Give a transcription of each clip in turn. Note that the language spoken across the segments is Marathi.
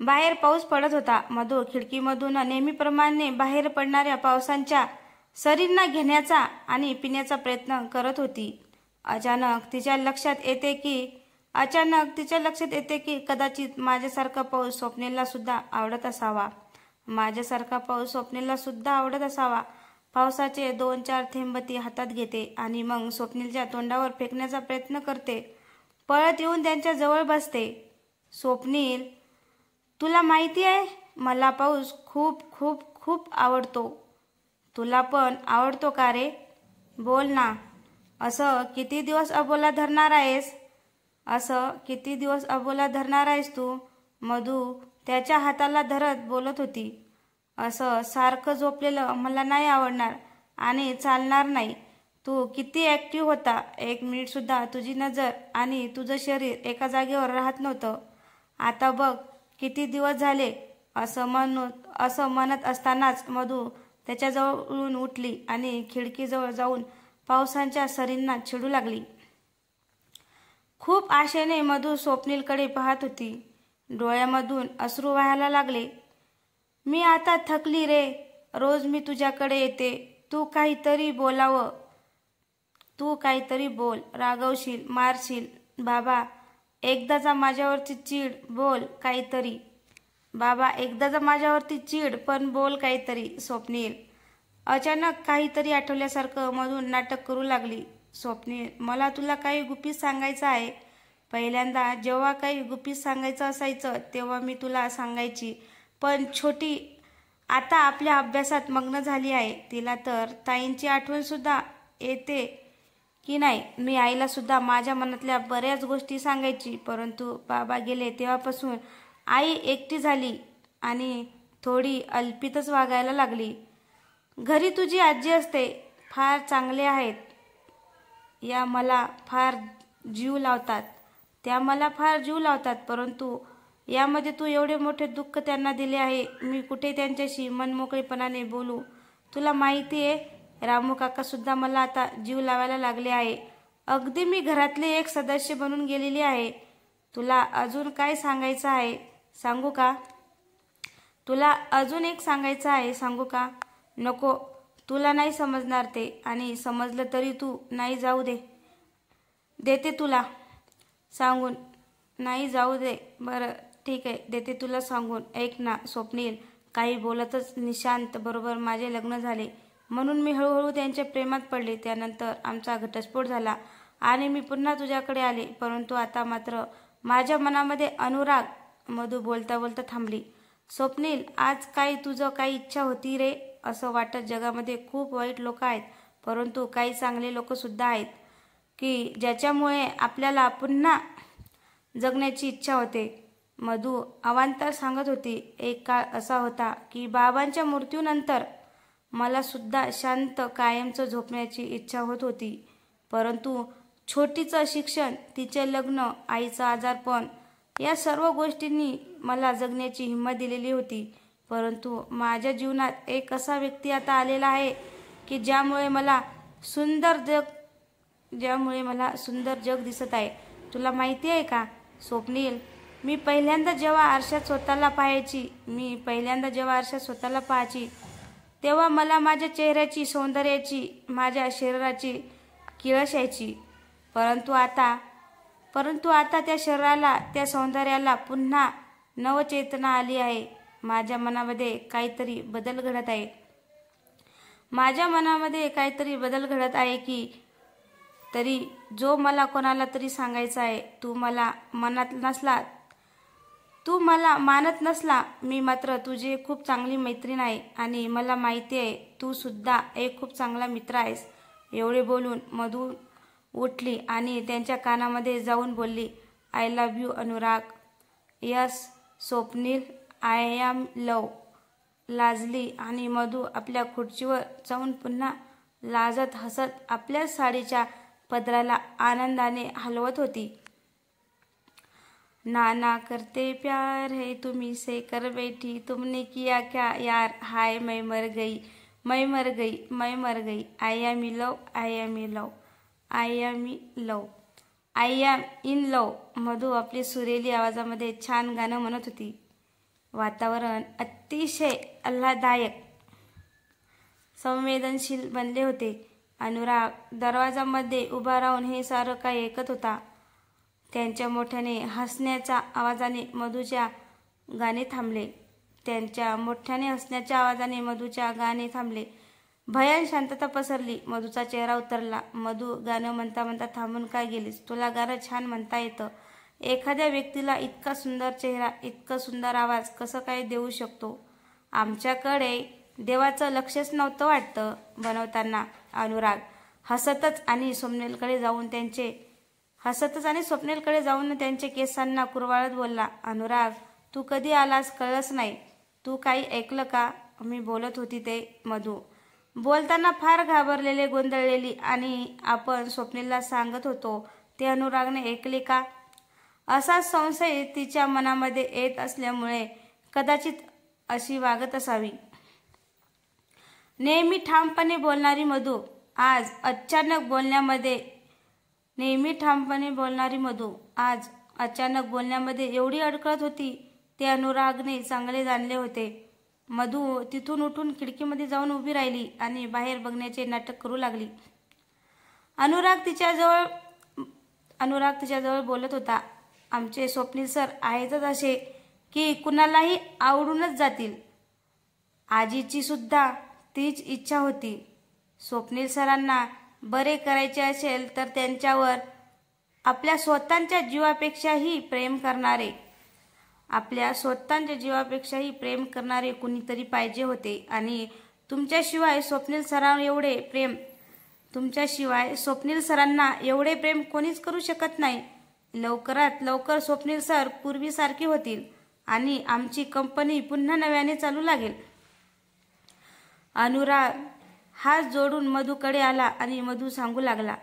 बाहेर पाऊस पडत होता. मधू खिडकीमधून नेहमीप्रमाणे बाहेर पडणाऱ्या पावसाच्या सरींना घेण्याचा आणि पिण्याचा प्रयत्न करत होती. अचानक तिच्या लक्षात येते की कदाचित माझ्यासारखा पाऊस स्वप्नीलला सुद्धा आवडत असावा. पावसाचे 2-4 थेंब ती हातात घेते आणि मग स्वप्नीलच्या तोंडावर फेकण्याचा प्रयत्न करते. पळत येऊन त्यांच्या जवळ बसते. स्वप्नील, तुला माहिती आहे, मला पाऊस खूप खूप खूप आवडतो. तुला पण आवडतो का रे? बोल ना. असं किती दिवस अबोला धरणार आहेस तू? मधू त्याच्या हाताला धरत बोलत होती. असं सारखं झोपलेलं मला नाही आवडणार आणि चालणार नाही. तू किती ॲक्टिव्ह होता. 1 मिनिट सुद्धा तुझी नजर आणि तुझं शरीर एका जागेवर राहत नव्हतं. आता बघ किती दिवस झाले. असं म्हणत असतानाच मधू त्याच्याजवळून उठली आणि खिडकीजवळ जाऊन पावसाच्या सरींना चिडू लागली. खूप आशेने मधू स्वप्नीलकडे पाहत होती. डोळ्यामधून अश्रू वाहायला लागले. मी आता थकली रे. रोज मी तुझ्याकडे येते. तू काहीतरी बोल. रागवशील, मारशील. बाबा एकदाचा माझ्यावरती चीड. बोल काहीतरी. पण बोल काहीतरी. स्वप्नील अचानक काहीतरी आठवल्यासारखं मधून नाटक करू लागली. स्वप्नील, मला तुला काही गुपित सांगायचं आहे. पहिल्यांदा जेव्हा काही गुपित सांगायचं असायचं तेव्हा मी तुला सांगायची, पण छोटी आता आपल्या अभ्यासात मग्न झाली आहे. तिला तर ताईंची आठवण सुद्धा येते की नाही. मी आईला सुद्धा माझ्या मनातल्या बऱ्याच गोष्टी सांगायची, परंतु बाबा गेले तेव्हापासून आई एकटी झाली आणि थोडी अल्पितच वागायला लागली. घरी तुझी आजी असते. फार चांगले आहेत. त्या मला फार जीव लावतात. परंतु यामध्ये तू एवढे मोठे दुःख त्यांना दिले आहे. मी कुठे त्यांच्याशी मनमोकळेपणाने बोलू. तुला माहिती आहे, रामू काका सुद्धा मला आता जीव लावायला लागले आहे. अगदी मी घरातले एक सदस्य बनून गेलेली आहे. तुला अजून काय सांगायचं आहे सांगू का? नको, तुला नाही समजणार ते. आणि समजलं तरी तू नाही जाऊ देते तुला सांगून. नाही जाऊ दे. बरं ठीक आहे, देते तुला सांगून. ऐक ना स्वप्नील, काही बोलतच निशांत बरोबर माझे लग्न झाले, म्हणून मी हळूहळू त्यांच्या प्रेमात पडले. त्यानंतर आमचा घटस्फोट झाला आणि मी पुन्हा तुझ्याकडे आले. परंतु आता मात्र माझ्या मनामध्ये अनुराग. मधू बोलता बोलता थांबली. स्वप्नील, आज तुझं काही इच्छा होती रे? असं वाटत जगामध्ये खूप वाईट लोक आहेत, परंतु काही चांगले लोक सुद्धा आहेत की ज्याच्यामुळे आपल्याला पुन्हा जगण्याची इच्छा होते. मधू अवांतर सांगत होती. एक काळ असा होता की बाबांच्या मृत्यूनंतर मला सुद्धा शांत कायमचं झोपण्याची इच्छा होत होती. परंतु छोटीचं शिक्षण, तिचे लग्न, आईचं आजारपण या सर्व गोष्टींनी मला जगण्याची हिंमत दिलेली होती. परंतु माझ्या जीवनात एक असा व्यक्ती आता आलेला आहे की ज्यामुळे मला सुंदर जग दिसत आहे. तुला माहिती आहे का स्वप्नील, मी पहिल्यांदा जेव्हा आरशात स्वतःला पाहायची तेव्हा मला माझ्या चेहऱ्याची, सौंदर्याची, माझ्या शरीराची किळस यायची. परंतु आता त्या शरीराला, त्या सौंदर्याला पुन्हा नवचेतना आली आहे. माझ्या मनामध्ये काहीतरी बदल घडत आहे की तरी जो मला कोणाला तरी सांगायचा आहे. तू मला मानत नसला, मी मात्र तुझी खूप चांगली मैत्रीण आहे आणि मला माहिती आहे तू सुद्धा एक खूप चांगला मित्र आहेस. एवढे बोलून मधू उठली आणि त्यांच्या कानामध्ये जाऊन बोलली, I love you Anurag. Yes Swapnil, I am love. लाजली आणि मधू आपल्या खुर्चीवर जाऊन पुन्हा लाजत हसत आपल्या साडीच्या पदराला आनंदाने हलवत होती. नाना करते प्यार है तुम्ही से कर बैठी, तुमने किया क्या यार, हाय मैं मर गई. I am in love. Madhu आपली सुरेली आवाजामध्ये छान गाणं म्हणत होती. वातावरण अतिशय आल्हाददायक संवेदनशील बनले होते. अनुराग दरवाजामध्ये उभा राहून हे सारं काही ऐकत होता. त्यांच्या मोठ्याने हसण्याच्या आवाजाने मधूच्या गाणे थांबले. त्यांच्या मोठ्याने हसण्याच्या आवाजाने मधूच्या गाणे थांबले. भयान शांतता पसरली. मधूचा चेहरा उतरला. मधू, गाणं म्हणता म्हणता थांबून काय गेलीस? तुला गाणं छान म्हणता येतं. एखाद्या व्यक्तीला इतका सुंदर चेहरा, इतका सुंदर आवाज कसं काय देऊ शकतो? आमच्याकडे देवाचं लक्षच नव्हतं वाटतं बनवताना. अनुराग हसतच आणि स्वप्नीलकडे जाऊन त्यांचे केसांना कुरवाळत बोलला. अनुराग, तू कधी आलास कळलंच नाही. तू काही ऐकलं का मी बोलत होती ते? मधू बोलताना फार घाबरलेले, गोंधळलेली. आणि आपण स्वप्नीलला सांगत होतो ते अनुरागने ऐकले का असा संशय तिच्या मनामध्ये येत असल्यामुळे कदाचित अशी वागत असावी. नेहमी ठामपणे बोलणारी मधू आज अचानक बोलण्यामध्ये एवढी अडकळत होती ते अनुरागने चांगले जाणले होते. मधू तिथून उठून खिडकीमध्ये जाऊन उभी राहिली आणि बाहेर बघण्याचे नाटक करू लागली. अनुराग तिच्याजवळ बोलत होता. आमचे स्वप्नील सर आहेतच असे की कुणालाही आवडूनच जातील. आजीची सुद्धा तीच इच्छा होती. स्वप्नील सरांना बरे करायचे असेल तर त्यांच्यावर आपल्या स्वतःच्या जीवापेक्षाही प्रेम करणारे कुणीतरी पाहिजे होते. आणि तुमच्याशिवाय स्वप्नील सरांना एवढे प्रेम कोणीच करू शकत नाही. लवकरात लवकर स्वप्नील सर पूर्वीसारखे होतील आणि आमची कंपनी पुन्हा नव्याने चालू लागेल. अनुराग हात जोडून मधूकडे आला आणि मधू सांगू लागला.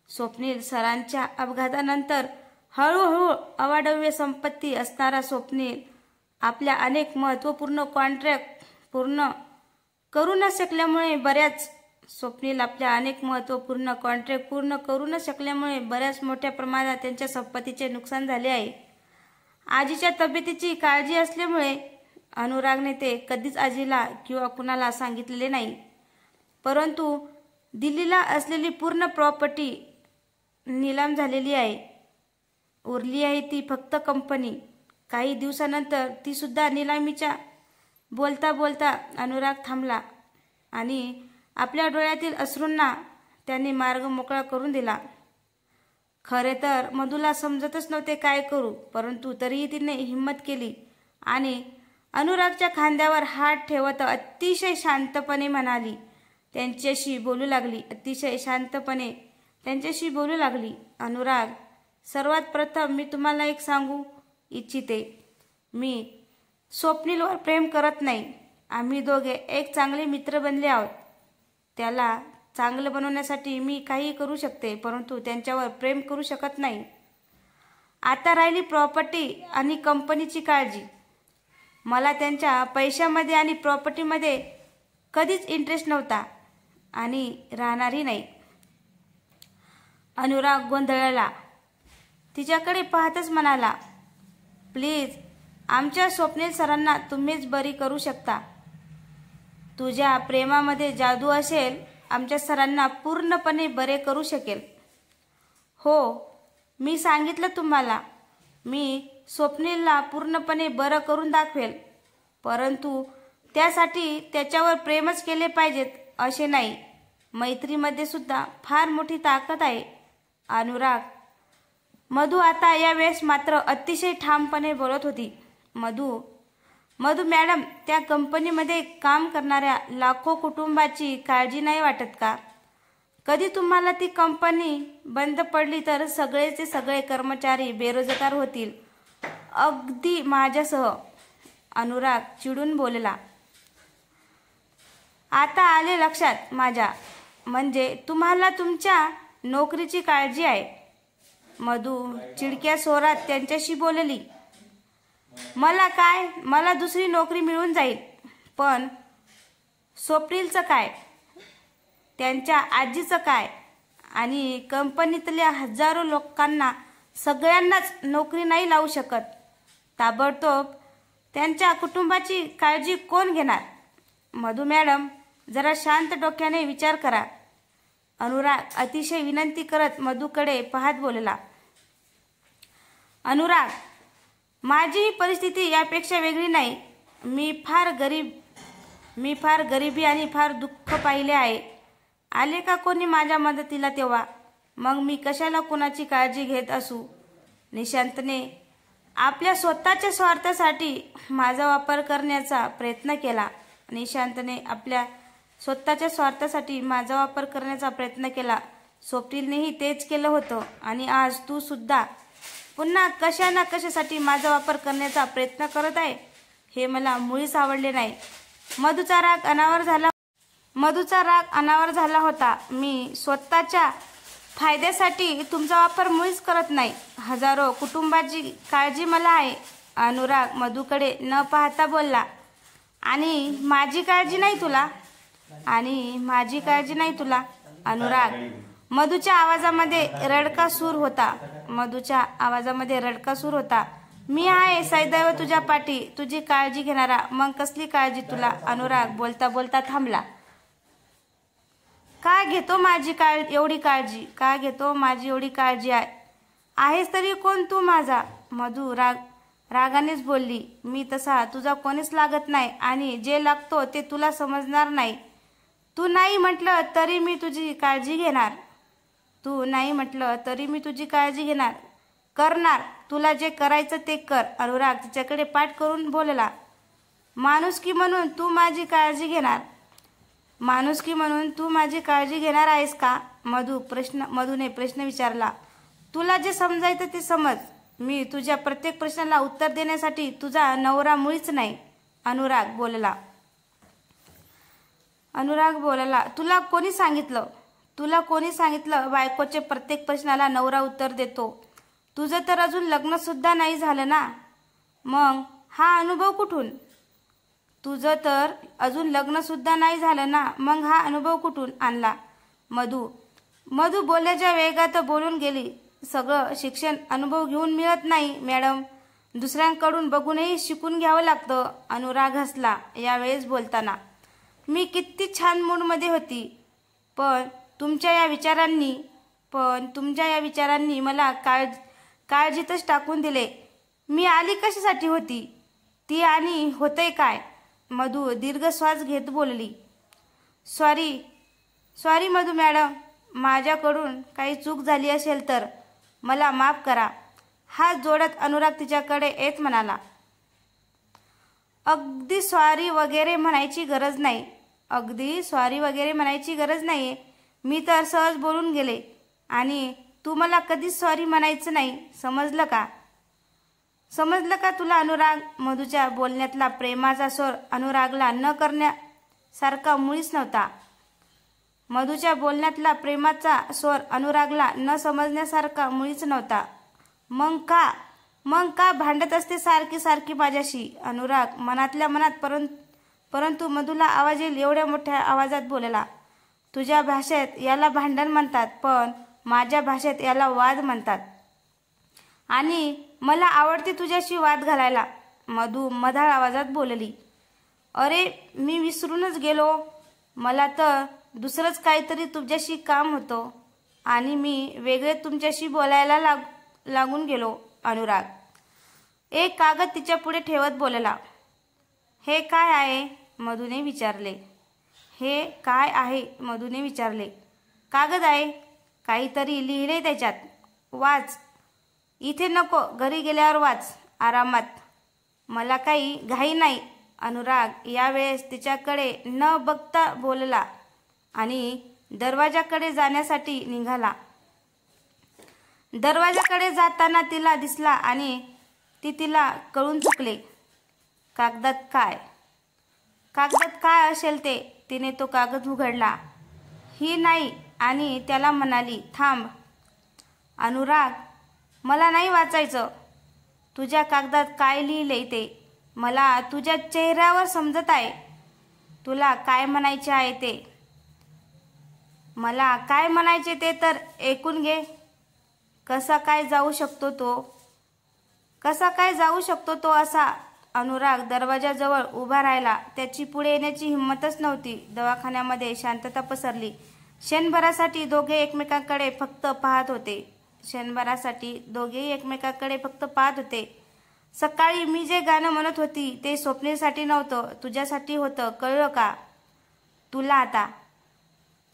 स्वप्नील सरांच्या अपघातानंतर हळूहळू अवाढव्य संपत्ती असणारा स्वप्नील आपल्या अनेक महत्त्वपूर्ण कॉन्ट्रॅक्ट पूर्ण करू न शकल्यामुळे बऱ्याच मोठ्या प्रमाणात त्यांच्या संपत्तीचे नुकसान झाले आहे. आजीच्या तब्येतीची काळजी असल्यामुळे अनुरागने ते कधीच आजीला किंवा कुणाला सांगितलेले नाही. परंतु दिल्लीला असलेली पूर्ण प्रॉपर्टी नीलाम झालेली आहे. उरली आहे ती फक्त कंपनी. काही दिवसानंतर ती सुद्धा निलामीच्या. बोलता बोलता अनुराग थांबला आणि आपल्या डोळ्यातील अश्रूंना त्यांनी मार्ग मोकळा करून दिला. खरे तर मधूला समजतच नव्हते काय करू, परंतु तरीही तिने हिंमत केली आणि अनुरागच्या खांद्यावर हात ठेवत अतिशय शांतपणे म्हणाली. त्यांच्याशी बोलू लागली. अनुराग, सर्वात प्रथम मी तुम्हाला एक सांगू इच्छिते. मी स्वप्नीलवर प्रेम करत नाही. आम्ही दोघे एक चांगले मित्र बनले आहोत. त्याला चांगलं बनवण्यासाठी मी काही करू शकते, परंतु त्यांच्यावर प्रेम करू शकत नाही. आता राहिली प्रॉपर्टी आणि कंपनीची काळजी. मला त्यांच्या पैशामध्ये आणि प्रॉपर्टीमध्ये कधीच इंटरेस्ट नव्हता आणि राहणारही नाही. अनुराग गोंधळला. तिच्याकडे पाहतच म्हणाला, प्लीज, आमच्या स्वप्नील सरांना तुम्हीच बरी करू शकता. तुझ्या प्रेमामध्ये जादू असेल, आमच्या सरांना पूर्णपणे बरे करू शकेल. हो, मी सांगितलं तुम्हाला, मी स्वप्नीलला पूर्णपणे बरं करून दाखवेल, परंतु त्यासाठी त्याच्यावर प्रेमच केले पाहिजेत असे नाही. मैत्रीमध्ये सुद्धा फार मोठी ताकद आहे. अनुराग. मधू आता यावेळेस मात्र अतिशय ठामपणे बोलत होती. मधू मॅडम, त्या कंपनीमध्ये काम करणाऱ्या लाखो कुटुंबाची काळजी नाही वाटत का? कधी तुम्हाला ती कंपनी बंद पडली तर सगळेचे सगळे कर्मचारी बेरोजगार होतील, अगदी माझ्यासह. अनुराग चिडून बोलला. आता आले लक्षात माझ्या, म्हणजे तुम्हाला तुमच्या नोकरीची काळजी आहे. मधू चिडक्या स्वरात त्यांच्याशी बोलली. मला काय, मला दुसरी नोकरी मिळून जाईल, पण स्वप्नीलचं काय, त्यांच्या आजीचं काय, आणि कंपनीतल्या हजारो लोकांना सगळ्यांनाच नोकरी नाही लावू शकत. ताबडतोब त्यांच्या कुटुंबाची काळजी कोण घेणार? मधू मॅडम, जरा शांत डोक्याने विचार करा. अनुराग अतिशय विनंती करत मधूकडे पाहत बोलला. अनुराग, माझी ही परिस्थिती यापेक्षा वेगळी नाही. मी फार गरिबी आणि फार दुःख पाहिले आहे. आले का कोणी माझ्या मदतीला तेव्हा? मग मी कशाला कोणाची काळजी घेत असू? निशांतने आपल्या स्वतःच्या स्वार्थासाठी माझा वापर करण्याचा प्रयत्न केला. निशांतने आपल्या स्वतःच्या स्वार्थासाठी माझा वापर करण्याचा प्रयत्न केला. स्वप्नीलनेही तेच केलं होतं. आणि आज तू सुद्धा पुन्हा कशा ना कशासाठी माझा वापर करण्याचा प्रयत्न करत आहे. हे मला मुळीच आवडले नाही. मधूचा राग अनावर झाला होता. मी स्वतःच्या फायद्यासाठी तुमचा वापर मुळीच करत नाही. हजारो कुटुंबाची काळजी मला आहे. अनुराग मधूकडे न पाहता बोलला. आणि माझी काळजी नाही तुला? अनुराग, मधूच्या आवाजामध्ये रडका सूर होता. मी आहे सदैव तुझ्या पाठी, तुझी काळजी घेणारा. मग कसली काळजी तुला? अनुराग बोलता बोलता थांबला. का घेतो माझी एवढी काळजी आहेस तरी कोण तू माझा? मधू रागानेच बोलली. मी तसा तुझा कोणीच लागत नाही आणि जे लागतो ते तुला समजणार नाही. तू नाही म्हटलं तरी मी तुझी काळजी घेणार. करणार. तुला जे करायचं ते कर. अनुराग तिच्याकडे पाठ करून बोलला. माणुसकी म्हणून तू माझी काळजी घेणार आहेस का? मधूने प्रश्न विचारला. तुला जे समजायचं ते समज. मी तुझ्या प्रत्येक प्रश्नाला उत्तर देण्यासाठी तुझा नवरा मुळीच नाही. अनुराग बोलला. तुला कोणी सांगितलं बायकोच्या प्रत्येक प्रश्नाला नवरा उत्तर देतो? तुझं तर अजून लग्न सुद्धा नाही झालं ना. मग हा अनुभव कुठून आणला? मधू बोलण्याच्या वेगात बोलून गेली. सगळं शिक्षण अनुभव घेऊन मिळत नाही मॅडम. दुसऱ्यांकडून बघूनही शिकून घ्यावं लागतं. अनुराग हसला यावेळेस बोलताना. मी किती छान मूडमध्ये होती. पण तुमच्या या विचारांनी मला काळजीतच टाकून दिले. मी आली कशासाठी होती ती आणि होतंय काय? मधू दीर्घ श्वास घेत बोलली. सॉरी मधू मॅडम, माझ्याकडून काही चूक झाली असेल तर मला माफ करा. हात जोडत अनुराग तिच्याकडे येत म्हणाला. अगदी सॉरी वगैरे म्हणायची गरज नाही. मी तर सहज बोलून गेले आणि तू मला कधीच सॉरी म्हणायचं नाही. समजलं का तुला? अनुराग मधूच्या बोलण्यातला प्रेमाचा स्वर अनुरागला न करण्यासारखा मुळीच नव्हता. मधूच्या बोलण्यातला प्रेमाचा स्वर अनुरागला न समजण्यासारखा मुळीच नव्हता. मग का भांडत असते सारखी माझ्याशी? अनुराग मनातल्या मनात परंतु मधूला आवाज येईल एवढ्या मोठ्या आवाजात बोलला. तुझ्या भाषेत याला भांडण म्हणतात, पण माझ्या भाषेत याला वाद म्हणतात. आणि मला आवडते तुझ्याशी वाद घालायला. मधू मधाळ आवाजात बोलली. अरे, मी विसरूनच गेलो. मला तर दुसरंच काहीतरी तुझ्याशी काम होतं आणि मी वेगळे तुमच्याशी बोलायला लागून गेलो. अनुराग एक कागद तिच्या पुढे ठेवत बोलला. हे काय आहे? मधूने विचारले. कागद आहे, काहीतरी लिहिले त्याच्यात. वाच. इथे नको, घरी गेल्यावर वाच आरामात. मला काही घाई नाही. अनुराग यावेळेस तिच्याकडे न बघता बोलला आणि दरवाजाकडे जाण्यासाठी निघाला. दरवाजाकडे जाताना तिला दिसला आणि तिला कळून चुकले. कागदात काय असेल ते. तिने तो कागद उघडला. ही नाही आणि त्याला म्हणाली, थांब. अनुराग, मला नाही वाचायचं. तुझ्या कागदात काय लिहिलंय ते मला तुझ्या चेहऱ्यावर समजत आहे. तुला काय म्हणायचे आहे ते. मला काय म्हणायचे ते तर ऐकून घे. कसा काय जाऊ शकतो तो असा अनुराग दरवाजाजवळ उभा राहिला. त्याची पुढे येण्याची हिंमतच नव्हती. दवाखान्यामध्ये शांतता पसरली. क्षणभरासाठी दोघे एकमेकांकडे फक्त पाहत होते. सकाळी मी जे गाणं म्हणत होती ते स्वप्नीलसाठी नव्हतं, तुझ्यासाठी होतं, कळलं का तुला आता?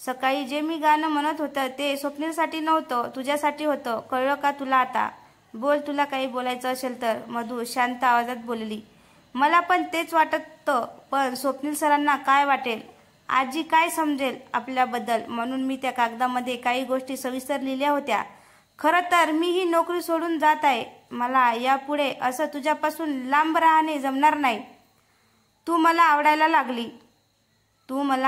सकाळी जे मी गाणं म्हणत होतं ते स्वप्नीलसाठी नव्हतं, तुझ्यासाठी होतं, कळलं का तुला आता? बोल, तुला काही बोलायचं असेल तर, मधू शांत आवाजात बोलली. मला पण तेच वाटतं, पण स्वप्नील सरांना काय वाटेल, आजी काय समजेल आपल्याबद्दल, म्हणून मी त्या कागदामध्ये काही गोष्टी सविस्तर लिहिल्या होत्या. खरं तर मी ही नोकरी सोडून जात आहे. मला यापुढे असं तुझ्यापासून लांब राहणे जमणार नाही. तू मला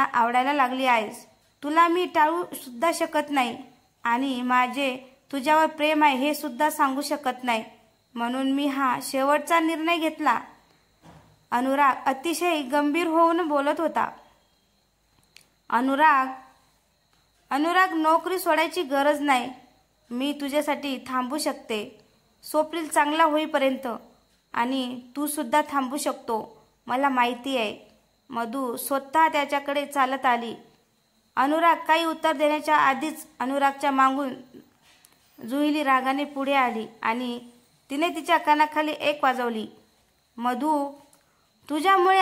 आवडायला लागली आहेस. तुला मी टाळू सुद्धा शकत नाही आणि माझे तुझ्यावर प्रेम आहे हे सुद्धा सांगू शकत नाही. म्हणून मी हा शेवटचा निर्णय घेतला. अनुराग अतिशय गंभीर होऊन बोलत होता. अनुराग, नोकरी सोडायची गरज नाही. मी तुझ्यासाठी थांबू शकते, स्वप्नील चांगला होईपर्यंत, आणि तू सुद्धा थांबू शकतो, मला माहिती आहे. मधू स्वतः त्याच्याकडे चालत आली. अनुराग काही उत्तर देण्याच्या आधीच अनुरागच्या मागून जुईली रागाने पुढे आली आणि तिने तिच्या कानाखाली एक वाजवली. मधू, तुझ्यामुळे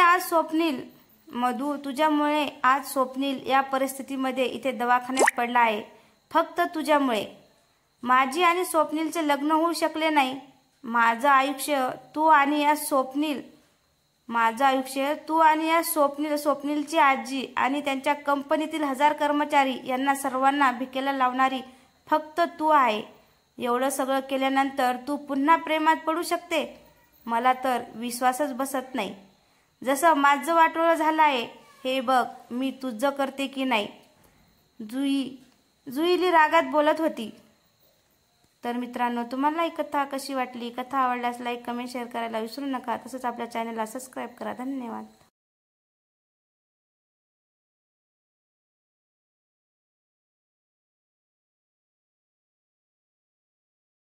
आज स्वप्नील या परिस्थितीमध्ये इथे दवाखान्यात पडला आहे. फक्त तुझ्यामुळे माझी आणि स्वप्नीलचे लग्न होऊ शकले नाही. माझं आयुष्य तू आणि या स्वप्नीलची आजी आणि त्यांच्या कंपनीतील 1000 कर्मचारी यांना सर्वांना भिकेला लावणारी फक्त तू आहे. एवढं सगळं केल्यानंतर तू पुन्हा प्रेमात पडू शकते? मला तर विश्वासच बसत नाही. जसं माझं वाटोळं झालं आहे, हे बघ मी तुझं करते की नाही. जुईली रागात बोलत होती. तर मित्रांनो, तुम्हाला ही कथा कशी वाटली? कथा आवडल्यास लाईक, कमेंट, शेअर करायला विसरू नका. तसंच आपल्या चॅनलला सबस्क्राईब करा. धन्यवाद.